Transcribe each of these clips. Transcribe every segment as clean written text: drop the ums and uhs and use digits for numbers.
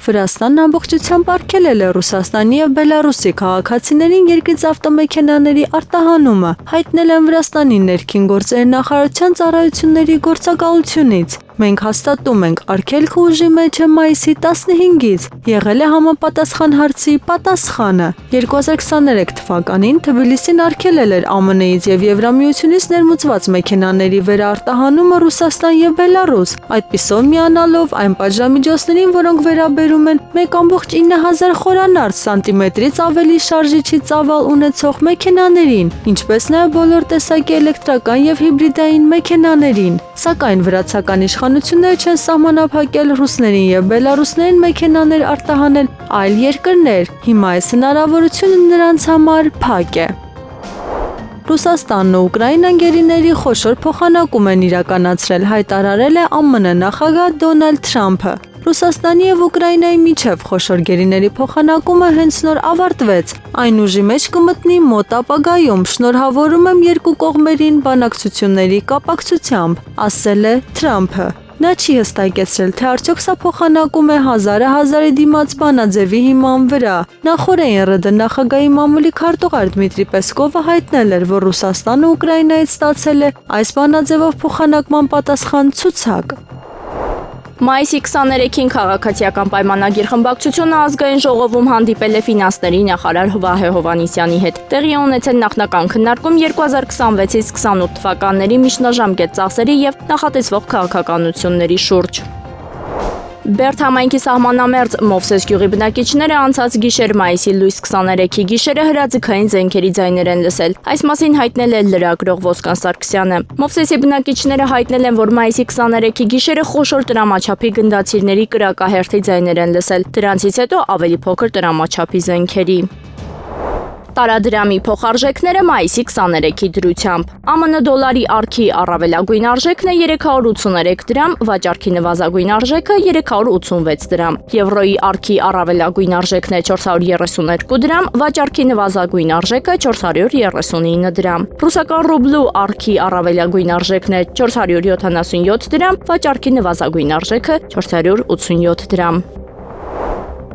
Վրաստանն ամբողջությամբ արգելել է Ռուսաստանի և Բելարուսի քաղաքացիներին երկրից ավտոմեքենաների արտահանումը, հայտնել են Վրաստանի ներքին գործերի նախարարության ծառայությունների գործակալությունից։ Մենք հաստատում ենք, արգելքը ուժի մեջ է մայիսի 15-ից, եղել է համապատասխան հարցի պատասխանը։ 2023 թվականին Թբիլիսին արգելել էր ԱՄՆ-ից և Եվրամիությունից ներմուծված մեքենաների վերարտահանումը Ռուսաստան և Բելարուս, այդպիսով միանալով այն պատժամիջոցներին, որոնք վերաբերում են 1,9000 խորանարդ սանտիմետրից ավելի շարժիչի ծավալ ունեցող մեքենաներին, ինչպես նաև բոլոր տեսակի էլեկտրական և հիբրիդային մեքենաներին։ Սակայն վրացական իշխանությունները չեն սահմանափակել ռուսներին և բելարուսներին մեքենաներ արտահանել այլ երկրներ։ Հիմա այս հնարավորությունը նրանց համար փակ է։ Ռուսաստանն ու Ուկրաինան գերիների խոշոր փոխանակում են իրականացրել, հայտարարել է ԱՄՆ նախագահ Դոնալդ Թրամփը։ Ռուսաստանի և Ուկրաինայի միջև խոշոր գերիների փոխանակումը հենց նոր ավարտվեց։ Այն ուժի մեջ կմտնի մոտ ապագայում, շնորհավորում եմ երկու կողմերին բանակցությունների կապակցությամբ, ասել է Թրամփը։ Նա չի հստակեցրել, թե արդյոք սա փոխանակում է 1000-ի դիմաց բանաձևի հիման վրա։ Նախօրեին ՌԴ նախագահի մամուլի քարտուղար Դմիտրի Պեսկովը հայտնել էր, որ Ռուսաստանը Ուկրաինայից ստացել է այս բանաձևով փոխանակման պատասխան ցուցակ։ Մայիսի 23-ին քաղաքացիական պայմանագիր խմբակցությունը ազգային ժողովում հանդիպել է ֆինանսների նախարար Վահե Հովհաննիսյանի հետ։ Տեղի ունեցել նախնական քննարկում 2026-ից 28 թվականների միջնաժամկետ ծախսերի եւ նախատեսվող քաղաքականությունների շուրջ։ Բերդ համայնքի սահմանամերձ Մովսես գյուղի բնակիչները անցած գիշեր մայիսի լույս 23-ի գիշերը հրաձգային զենքերի ձայներ են լսել։ Այս մասին հայտնել է լրագրող Ոսկան Սարգսյանը։ Մովսեսի բնակիչները հայտնել են, որ մայիսի 23-ի գիշերը խոշոր տրամաչափի գնդացիրների կրակահերթի ձայներ են լսել։ Դրանցից հետո ավելի փոքր տրամաչափի զենքերի։ Տարադրամի փոխարժեքները մայիսի 23-ի դրությամբ։ ԱՄՆ դոլարի արքի առավելագույն արժեքն է 383 դրամ, վաճառքի նվազագույն արժեքը 386 դրամ։ Եվրոյի արքի առավելագույն արժեքն է 432 դրամ, վաճառքի նվազագույն արժեքը 439 դրամ։ Ռուսական ռուբլու արքի առավելագույն արժեքն է 477 դրամ, վաճառքի նվազագույն արժեքը 487 դրամ։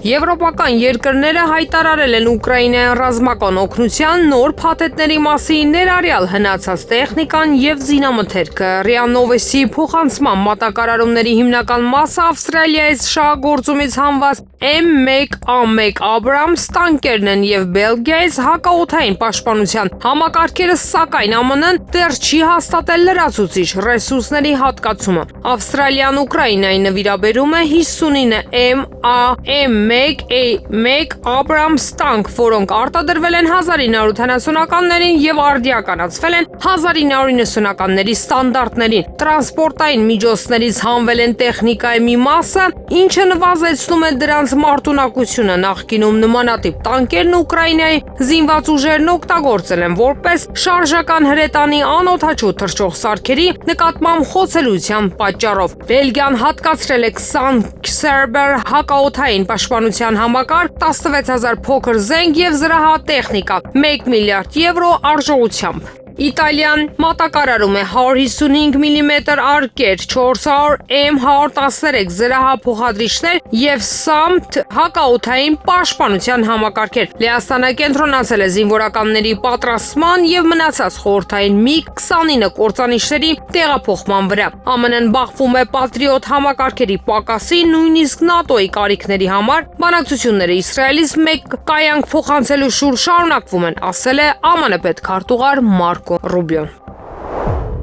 Եվրոպական երկրները հայտարարել են Ուկրաինային ռազմական օգնության նոր փաթեթների մասին, ներառյալ հնացած տեխնիկան եւ զինամթերքը։ ՌԻԱ Նովոստի փոխանցման մատակարարումների հիմնական մասը Ավստրալիայից շահագործումից հանված M1A1 Abrams տանկերն են եւ Բելգիայից հակաօդային պաշտպանության համակարգերը, սակայն ԱՄՆ-ն դեռ չի հաստատել լրացուցիչ ռեսուրսների հատկացումը։ Ավստրալիան Ուկրաինային նվիրաբերում է 59 M1A1 Abrams տանկ, որոնք արտադրվել են 1970-ականներին եւ արդիականացվել են 1990-ականների ստանդարտներին։ Տրանսպորտային միջոցներից հանվել են տեխնիկայի մի մասը, ինչը նվազեցնում է դրանց մարտունակությունը։ Նախկինում նմանատիպ տանկերն Ուկրաինայի զինված ուժերն օգտագործել են որպես շարժական հրետանի անօդաչու թռչող սարքերի նկատմամբ խոցելիության պատճառով։ Բելգիան հատկացրել է 20 Kserber հակաօդային պաշտպանության համակարգ, 16000 փոքր զենք եւ զրահատեխնիկա 1 միլիարդ եվրո արժողությամբ։ Իտալիան մատակարարում է 155 մմ արկեր, 400 M113 զրահափոխադրիչներ եւ SAMT հակաօդային պաշտպանության համակարգեր։ Լեհաստանը կենտրոնացել է զինվորականների պատրաստման եւ մնացած խորհրդային MiG-29 կործանիչների տեղափոխման վրա։ ԱՄՆ-ն բախվում է Patriot համակարգերի պակասի, նույնիսկ ՆԱՏՕ-ի կարիքների համար։ Բանակցությունները Իսրայելից մեկ կայանք փոխանցելու շուրջ շարունակվում են, ասել է ԱՄՆ պետքարտուղար Մարկ Ռուբիոն։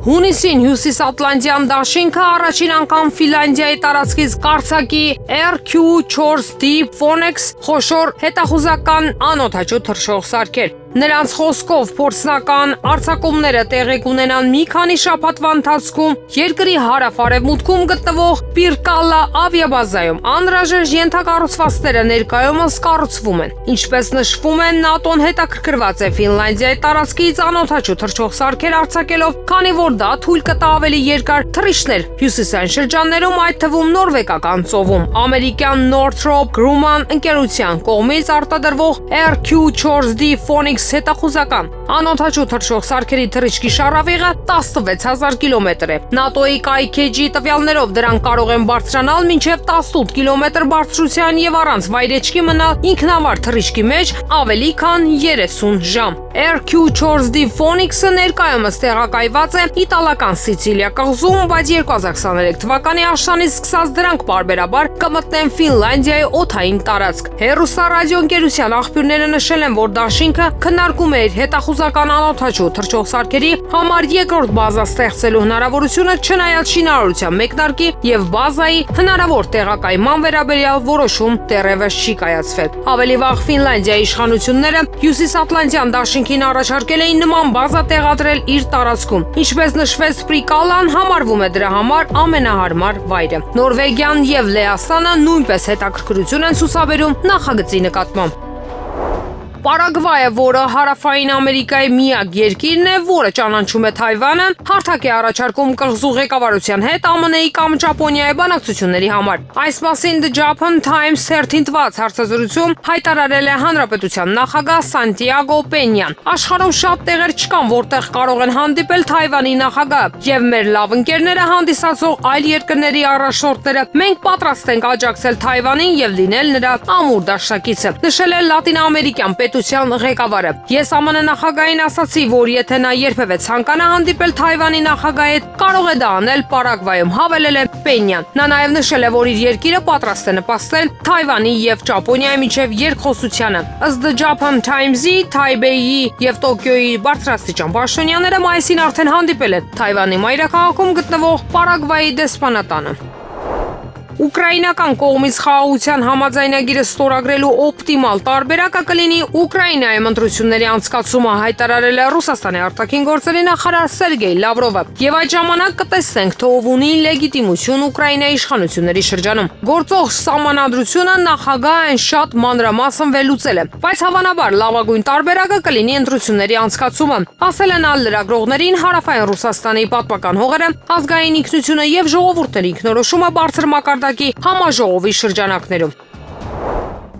Հունիսին Հյուսիսատլանտյան դաշինքը առաջին անգամ Ֆինլանդիայի տարածքից կառցակի RQ-4D Phoenix խոշոր հետախուզական անօդաչու թռչող սարքեր։ Նրանց խոսքով փորձնական արձակումները տեղի կունենան մի քանի շաբաթվա ընթացքում երկրի հարավ-արևմուտքում գտնվող Պիրկալա ավիաբազայում։ Անհրաժեշտ ենթակառուցվածքները ներկայումս կառուցվում են։ Ինչպես նշվում է, ՆԱՏՕ-ն հետաքրքրված է Ֆինլանդիայի տարածքից անօդաչու թռչող սարքեր արձակելով, քանի որ դա թույլ կտա ավելի երկար թռիչքներ հյուսիսային շրջաններում, այդ թվում նորվեգական ծովում։ Ամերիկյան Northrop Grumman ընկերության կողմից արտադրվող RQ-4D Phoenix Times հետախուզական։ Անօդաչու թռչող սարքերի թռիչքի շարավիղը 16000 կիլոմետր է։ ՆԱՏՕ-ի կայքեջի տվյալներով դրանք կարող են բարձրանալ մինչև 18 կիլոմետր բարձրության եւ առանց վայրեջքի մնալ ինքնավար թռիչքի մեջ ավելի քան 30 ժամ։ RQ-4D Phoenix-ը ներկայումս տեղակայված է իտալական Սիցիլիա կղզում, բայց 2023 թվականի աշնանից սկսած դրանք պարբերաբար կմտնեն Ֆինլանդիայի օդային տարածք։ Հեռուստարադիոընկերության աղբյուրները նշել են, որ դաշինքը քննարկում է իր հետախուզական անօդաչու թռչող սարքերի համար երկրորդ բազա ստեղծելու հնարավորությունը, չնայած շինարարության մեկնարկի եւ բազայի հնարավոր տեղակայման վերաբերյալ որոշում դեռևս չի կայացվել։ Ավելի վաղ Ֆինլանդիայի իշխանությունները Հյուսիսատլանտյան դաշինքին առաջարկել էին նման բազա տեղադրել իր տարածքում։ Ինչպես նշվեց, Պրիկալան համարվում է դրա համար ամենահարմար վայրը։ Նորվեգիան եւ Լեհաստանը նույնպես հետաքրքրություն են ցուցաբերում նախագծի նկատմամբ։ Պարագվայը, որը հարավային Ամերիկայի միակ երկիրն է, որը ճանաչում է Թայվանը, հարթակ է առաջարկում կղզու ղեկավարության հետ ԱՄՆ-ի կամ Ճապոնիայի բանակցությունների համար։ Այս մասին The Japan Times 13 տված հարցազրույցում հայտարարել է հանրապետության նախագահ Սանտիագո Պենյան։ Աշխարհում շատ տեղեր չկան, որտեղ կարող են հանդիպել Թայվանի նախագահը, եւ մեր լավ ընկերները հանդիսացող այլ երկրների առաջնորդները մենք պատրաստ ենք աջակցել Թայվանին եւ լինել նրա ամուր դաշնակիցը, նշել է լատինաամերիկյան պետության ղեկավարը։ Ես ԱՄՆ նախագահին ասացի, որ եթե նա երբևէ ցանկանա հանդիպել Թայվանի նախագահի հետ, կարող է դա անել Պարագվայում, հավելել է Պենյան։ Նա նաև նշել է, որ իր երկիրը պատրաստ է նպաստել Թայվանի եւ Ճապոնիայի միջև երկխոսությանը։ Ըստ The Japan Times-ի, Թայբեյի եւ Տոկիոյի բարձրաստիճան պաշտոնյաները մայիսին արդեն հանդիպել են Թայվանի մայրաքաղաքում գտնվող Պարագվայի դեսպանատանը։ Ուկրաինական կողմից խաղաղության համաձայնագիրը ստորագրելու օպտիմալ տարբերակը կլինի Ուկրաինայում ընտրությունների անցկացումը, հայտարարել է Ռուսաստանի արտաքին գործերի նախարար Սերգեյ Լավրովը։ Եվ այդ ժամանակ կտեսնենք, թե ով ունի լեգիտիմություն Ուկրաինայի իշխանությունների շրջանում։ Գործող սահմանադրությունը նախագահն շատ մանրամասն վերլուծել է, բայց հավանաբար լավագույն տարբերակը կլինի ընտրությունների անցկացումը, ասել են լրագրողներին հարավային Ռուսաստանի պատմական հողերը, ազգային ինքնությունը եւ ժողովուրդների ինքնորոշումը բարձր մակարդակի համաժողովի շրջանակներում։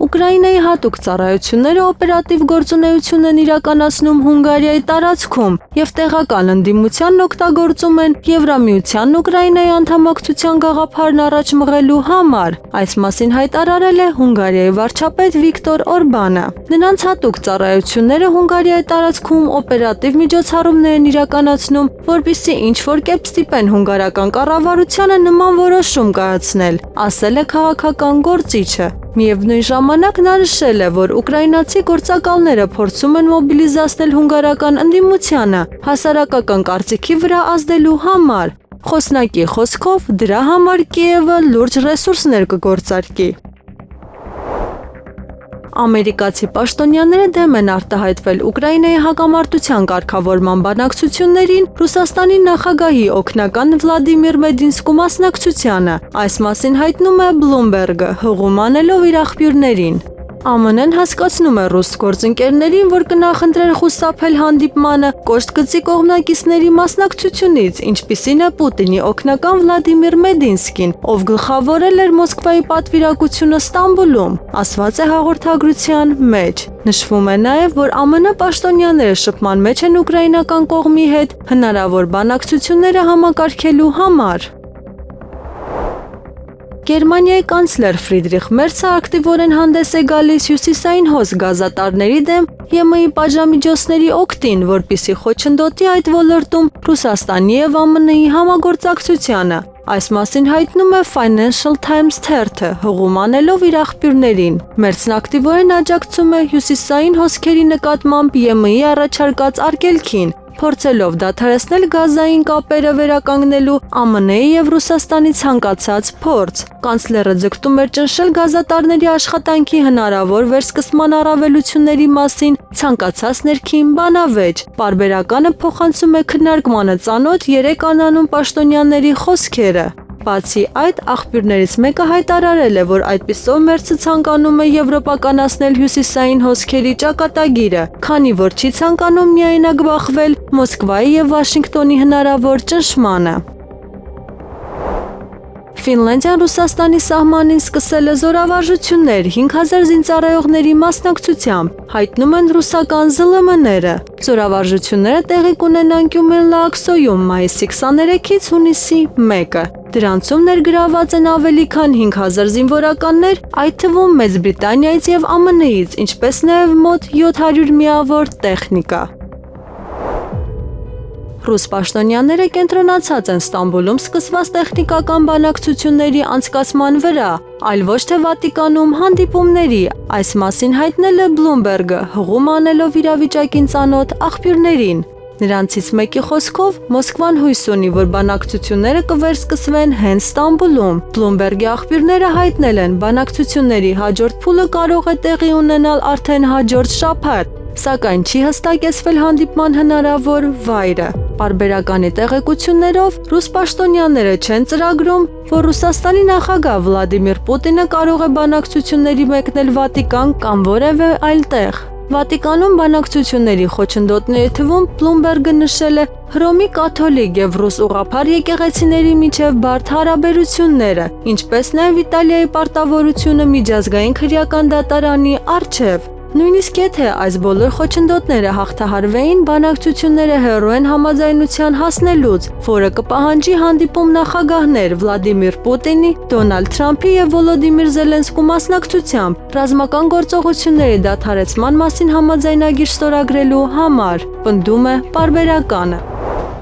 Ուկրաինայի հատուկ ծառայությունները օպերատիվ գործունեություն են իրականացնում Հունգարիայի տարածքում եւ տեղական ընդդիմությանն օգտագործում են Եվրամիությանն Ուկրաինայի անդամակցության գաղափարն առաջ մղելու համար։ Այս մասին հայտարարել է Հունգարիայի վարչապետ Վիկտոր Օրբանը։ Նրանց հատուկ ծառայությունները Հունգարիայի տարածքում օպերատիվ միջոցառումներ են իրականացնում, որպեսզի ինչ-որ կերպ ստիպեն հունգարական կառավարությանը նման որոշում կայացնել, ասել է քաղաքական գործիչը։ Միևնույն ժամանակ նա նշել է, որ ուկրաինացի գործակալները փորձում են մոբիլիզացնել հունգարական ընդդիմությանը հասարակական կարծիքի վրա ազդելու համար։ Խոսնակի խոսքով դրա համար Կիևը լուրջ ռեսուրսներ կգործարկի։ Ամերիկացի պաշտոնյաները դեմ են արտահայտվել Ուկրաինայի հակամարտության կարգավորման բանակցություններին Ռուսաստանի նախագահի օգնական Վլադիմիր Մեդինսկու մասնակցությանը։ Այս մասին հայտնում է Bloomberg-ը, հղում անելով իր աղբյուրներին։ ԱՄՆ-ն հասկացնում է ռուս գործընկերներին, որ կնախընտրեն խուսափել հանդիպմանը կոշտ գծի կողմնակիցների մասնակցությունից, ինչպիսին է Պուտինի օգնական Վլադիմիր Մեդինսկին, ով գլխավորել էր Մոսկվայի պատվիրակությունը Ստամբուլում, ասված է հաղորդագրության մեջ։ Նշվում է նաև, որ ԱՄՆ պաշտոնյաները շփման մեջ են ուկրաինական կողմի հետ հնարավոր բանակցությունները համակարգելու համար։ Գերմանիայի կանցլեր Ֆրիդրիխ Մերցը ակտիվորեն հանդես է գալիս հյուսիսային հոս գազատարների դեմ ԵՄ-ի պատժամիջոցների օգտին, որպեսզի խոչընդոտի այդ ոլորտում Ռուսաստանի եւ ԱՄՆ-ի համագործակցությանը։ Այս մասին հայտնում է Financial Times թերթը, հղում անելով իր աղբյուրներին։ Մերցն ակտիվորեն աջակցում է հյուսիսային հոսքերի նկատմամբ ԵՄ-ի առաջարկած արգելքին, փորձելով դադարեցնել գազային կապերը վերականգնելու ԱՄՆ-ի եւ Ռուսաստանի ցանկացած փորձ։ Կանցլերը ձգտում էր ճնշել գազատարների աշխատանքի հնարավոր վերսկսման առավելությունների մասին ցանկացած ներքին բանավեճ։ Պարբերականը փոխանցում է քննարկմանը ծանոթ 3 անանուն պաշտոնյաների խոսքերը։ Բացի այդ, աղբյուրներից մեկը հայտարարել է, որ այդպիսով Մերցը ցանկանում է եվրոպականացնել հյուսիսային հոսքերի ճակատագիրը, քանի որ չի ցանկանում միայնակ բախվել Մոսկվայի եւ Վաշինգտոնի հնարավոր ճնշմանը։ Ֆինլանդիան Ռուսաստանի սահմանին սկսել է զորավարժություններ 5000 զինծառայողների մասնակցությամբ, հայտնում են ռուսական ԶԼՄ-ները։ Զորավարժությունները տեղի կունենան Գյումելլա-Աքսոյում մայիսի 23-ից հունիսի 1-ը։ Դրանցում ներգրաված են ավելի քան 5000 զինվորականներ, այդ թվում Մեծ Բրիտանիայից և ԱՄՆ-ից, ինչպես նաև մոտ 700 միավոր տեխնիկա։ Ռուս պաշտոնյաները կենտրոնացած են Ստամբուլում սկսված տեխնիկական բանակցությունների անցկացման վրա, այլ ոչ թե Վատիկանում հանդիպումների, այս մասին հայտնել է Bloomberg-ը, հղում անելով իրավիճակին ծանոթ աղբյուրներին։ Նրանցից մեկի խոսքով Մոսկվան հույս ունի, որ բանակցությունները կվերսկսվեն հենց Ստամբուլում։ Bloomberg-ի աղբյուրները հայտնել են, բանակցությունների հաջորդ փուլը կարող է տեղի ունենալ արդեն հաջորդ շաբաթ, սակայն չի հստակեցվել հանդիպման հնարավոր վայրը։ Պարբերականի տեղեկություններով ռուս պաշտոնյաները չեն ծրագրում, որ Ռուսաստանի նախագահ Վլադիմիր Պուտինը կարող է բանակցությունների մեկնել Վատիկան կամ որևէ այլ տեղ։ Վատիկանում բանակցությունների խոչընդոտների թվում Bloomberg-ը նշել է Հռոմի կաթոլիկ և ռուս ուղղափառ եկեղեցիների միջև բարդ հարաբերությունները, ինչպես նաև Իտալիայի պարտավորությունը միջազգային քրեական դատարանի առջև։ Նույնիսկ եթե այս բոլոր խոչընդոտները հաղթահարվեին, բանակցությունները հեռու են համաձայնության հասնելուց, որը կպահանջի հանդիպում նախագահներ Վլադիմիր Պուտինի, Դոնալդ Թրամփի և Վոլոդիմիր Զելենսկու մասնակցությամբ ռազմական գործողությունների դադարեցման մասին համաձայնագիր ստորագրելու համար, պնդում է պարբերականը։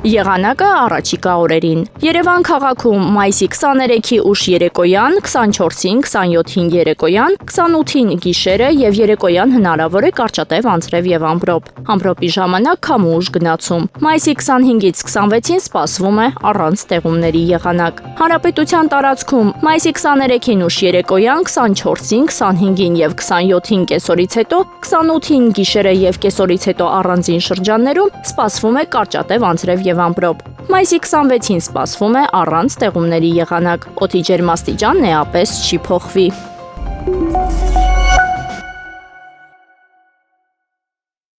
Եղանակը առաջիկա օրերին։ Երևան քաղաքում մայիսի 23-ի ուշ երեկոյան, 24-ին, 27-ին երեկոյան, 28-ին գիշերը եւ երեկոյան հնարավոր է կարճատև անձրև եւ ամպրոպ։ Ամպրոպի ժամանակ քամու ուժ գնացում։ Մայիսի 25-ից 26-ին սպասվում է առանց տեղումների եղանակ։ Հանրապետության տարածքում մայիսի 23-ին ուշ երեկոյան, 24-ին, 25-ին եւ 27-ին կեսօրից հետո, 28-ին գիշերը եւ կեսօրից հետո առանձին շրջաններում սպասվում է կարճատև անձրև եւ ամպրոպ։ Մայիսի 26-ին սպասվում է առանց տեղումների եղանակ։ Օդի ջերմաստիճանն էապես չի փոխվի։